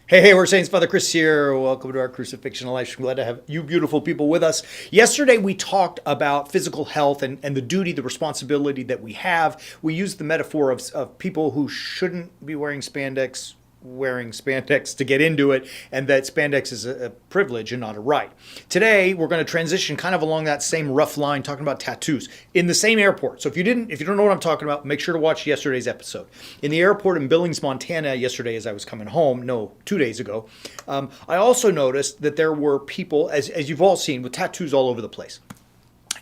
Hey, we're Saints. Father Chris here. Welcome to our Crucifixional life. I'm glad to have you beautiful people with us. Yesterday, we talked about physical health and the duty, the responsibility that we have. We used the metaphor of people who shouldn't be wearing spandex to get into it, and that spandex is a privilege and not a right. Today, we're going to transition kind of along that same rough line, talking about tattoos in the same airport. So if you don't know what I'm talking about, make sure to watch yesterday's episode. In the airport in Billings, Montana, yesterday as I was coming home, 2 days ago, I also noticed that there were people, as you've all seen, with tattoos all over the place.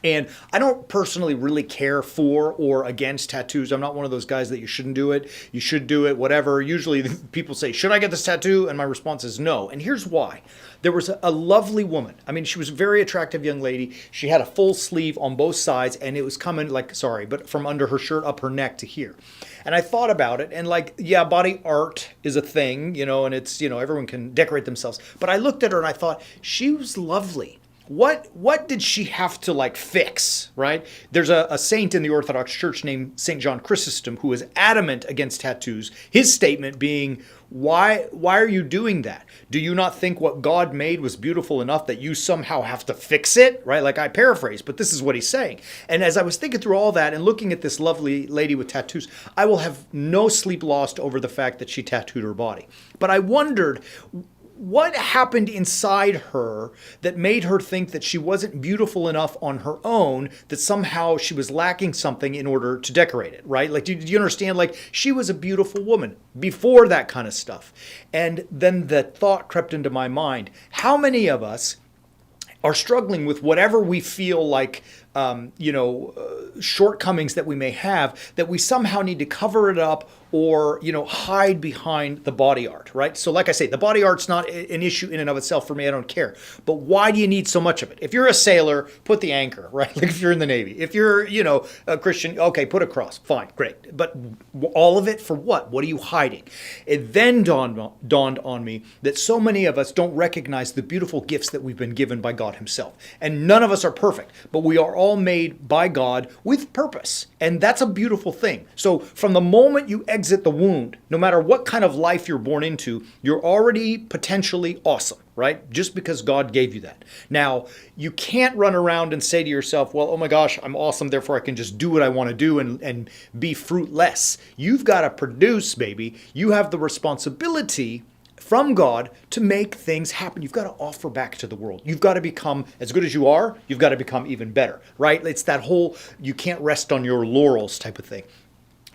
And I don't personally really care for or against tattoos. I'm not one of those guys that you shouldn't do it, you should do it, whatever. Usually people say, should I get this tattoo? And my response is no. And here's why. There was a lovely woman. I mean, she was a very attractive young lady. She had a full sleeve on both sides, and it was coming but from under her shirt up her neck to here. And I thought about it, and body art is a thing, and it's, everyone can decorate themselves. But I looked at her and I thought, she was lovely. What did she have to fix, right? There's a saint in the Orthodox Church named St. John Chrysostom who is adamant against tattoos. His statement being, why are you doing that? Do you not think what God made was beautiful enough that you somehow have to fix it, right? I paraphrase, but this is what he's saying. And as I was thinking through all that and looking at this lovely lady with tattoos, I will have no sleep lost over the fact that she tattooed her body. But I wondered, what happened inside her that made her think that she wasn't beautiful enough on her own, that somehow she was lacking something in order to decorate it, right? Do you understand? She was a beautiful woman before that kind of stuff. And then the thought crept into my mind, how many of us are struggling with whatever we feel shortcomings that we may have, that we somehow need to cover it up or, hide behind the body art, right? So like I say, the body art's not an issue in and of itself for me. I don't care. But why do you need so much of it? If you're a sailor, put the anchor, right? If you're in the Navy. If you're, a Christian, okay, put a cross. Fine, great. But all of it for what? What are you hiding? It then dawned on me that so many of us don't recognize the beautiful gifts that we've been given by God himself. And none of us are perfect, but we are all made by God with purpose. And that's a beautiful thing. So from the moment you exit the wound, no matter what kind of life you're born into, you're already potentially awesome, right? Just because God gave you that. Now, you can't run around and say to yourself, well, oh my gosh, I'm awesome, therefore I can just do what I want to do and be fruitless. You've got to produce, baby. You have the responsibility from God to make things happen. You've got to offer back to the world. You've got to become as good as you are. You've got to become even better, right? It's that whole you can't rest on your laurels type of thing.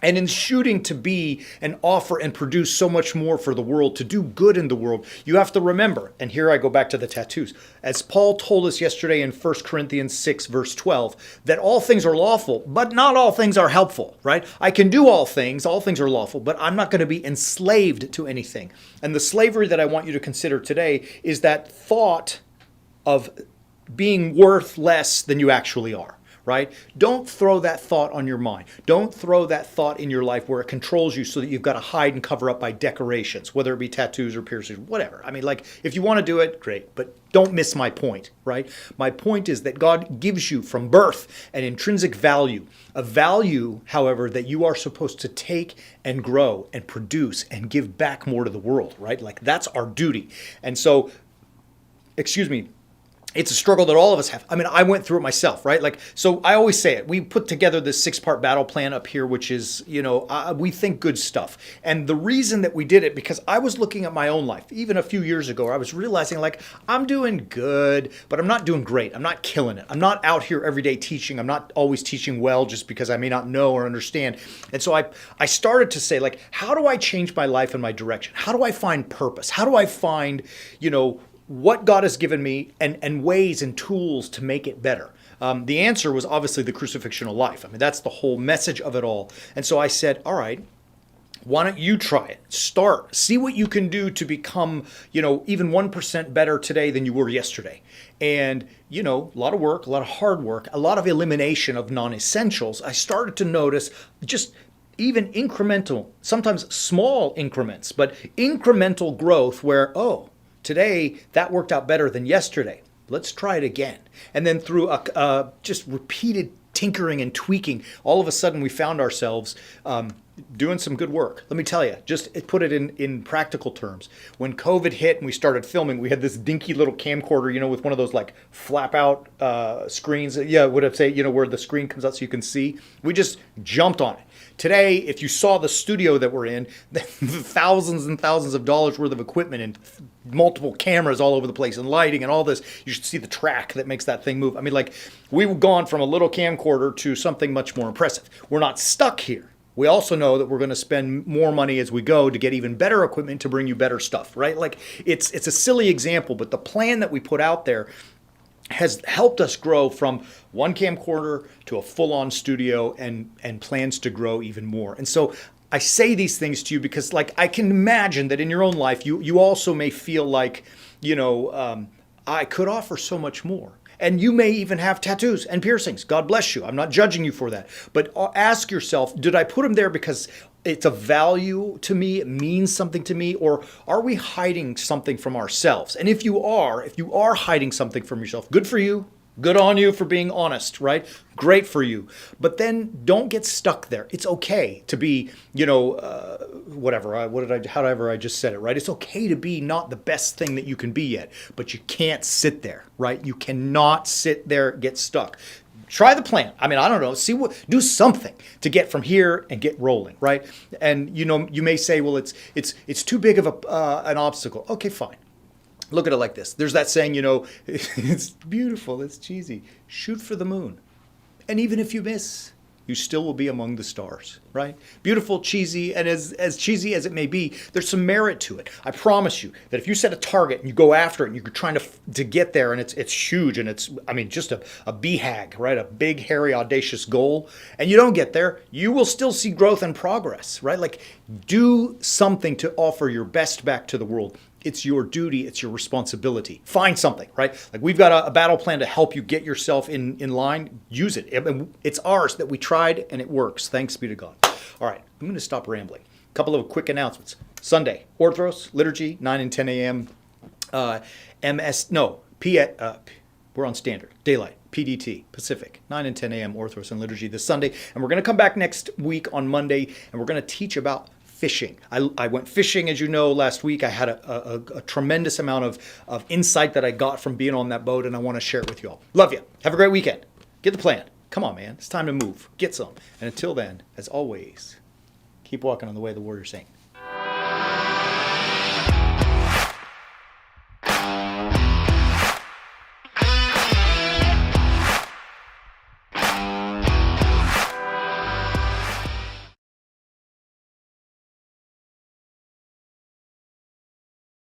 And in shooting to be and offer and produce so much more for the world, to do good in the world, you have to remember, and here I go back to the tattoos, as Paul told us yesterday in 1 Corinthians 6, verse 12, that all things are lawful, but not all things are helpful, right? I can do all things are lawful, but I'm not going to be enslaved to anything. And the slavery that I want you to consider today is that thought of being worth less than you actually are. Right? Don't throw that thought on your mind. Don't throw that thought in your life where it controls you so that you've got to hide and cover up by decorations, whether it be tattoos or piercings, whatever. I mean, if you want to do it, great, but don't miss my point, right? My point is that God gives you from birth an intrinsic value, a value, however, that you are supposed to take and grow and produce and give back more to the world, right? That's our duty. And so, it's a struggle that all of us have. I mean, I went through it myself, right? So I always say it. We put together this 6-part battle plan up here, which is, we think good stuff. And the reason that we did it, because I was looking at my own life, even a few years ago, I was realizing I'm doing good, but I'm not doing great. I'm not killing it. I'm not out here every day teaching. I'm not always teaching well just because I may not know or understand. And so I started to say, how do I change my life and my direction? How do I find purpose? How do I find, what God has given me and ways and tools to make it better? The answer was obviously the crucifixional life. I mean, that's the whole message of it all. And so I said, all right, why don't you try it? Start. See what you can do to become, even 1% better today than you were yesterday. And, a lot of work, a lot of hard work, a lot of elimination of non-essentials. I started to notice just even incremental, sometimes small increments, but incremental growth where, today, that worked out better than yesterday. Let's try it again. And then through just repeated tinkering and tweaking, all of a sudden we found ourselves doing some good work. Let me tell you, just put it in practical terms. When COVID hit and we started filming, we had this dinky little camcorder, with one of those like flap out screens. Yeah, would I say, where the screen comes out so you can see. We just jumped on it. Today, if you saw the studio that we're in, the thousands and thousands of dollars worth of equipment and multiple cameras all over the place and lighting and all this, you should see the track that makes that thing move. I mean, like, we've gone from a little camcorder to something much more impressive. We're not stuck here. We also know that we're going to spend more money as we go to get even better equipment to bring you better stuff, right? Like, it's a silly example, but the plan that we put out there has helped us grow from one camcorder to a full-on studio and plans to grow even more. And so I say these things to you because, like, I can imagine that in your own life, you also may feel like, I could offer so much more. And you may even have tattoos and piercings. God bless you. I'm not judging you for that. But ask yourself, did I put them there because it's a value to me, it means something to me, or are we hiding something from ourselves? And if you are hiding something from yourself, good for you. Good on you for being honest, right? Great for you. But then don't get stuck there. It's okay to be, however I just said it, right? It's okay to be not the best thing that you can be yet, but you can't sit there, right? You cannot sit there, get stuck. Try the plan. I mean, I don't know. Do something to get from here and get rolling, right? And you may say, well, it's too big of an obstacle. Okay, fine. Look at it like this. There's that saying, it's beautiful, it's cheesy. Shoot for the moon. And even if you miss, you still will be among the stars, right? Beautiful, cheesy, and as cheesy as it may be, there's some merit to it. I promise you that if you set a target and you go after it and you're trying to get there and it's huge and it's, just a BHAG, right? A big, hairy, audacious goal, and you don't get there, you will still see growth and progress, right? Like, do something to offer your best back to the world. It's your duty. It's your responsibility. Find something, right? Like, we've got a battle plan to help you get yourself in line. Use it. It's ours that we tried and it works. Thanks be to God. All right. I'm going to stop rambling. A couple of quick announcements. Sunday, Orthros, Liturgy, 9 and 10 a.m. We're on Standard, Daylight, PDT, Pacific, 9 and 10 a.m. Orthros and Liturgy this Sunday. And we're going to come back next week on Monday and we're going to teach about fishing. I went fishing, as you know, last week. I had a tremendous amount of insight that I got from being on that boat, and I want to share it with you all. Love you. Have a great weekend. Get the plan. Come on, man. It's time to move. Get some. And until then, as always, keep walking on the way of the warrior saint.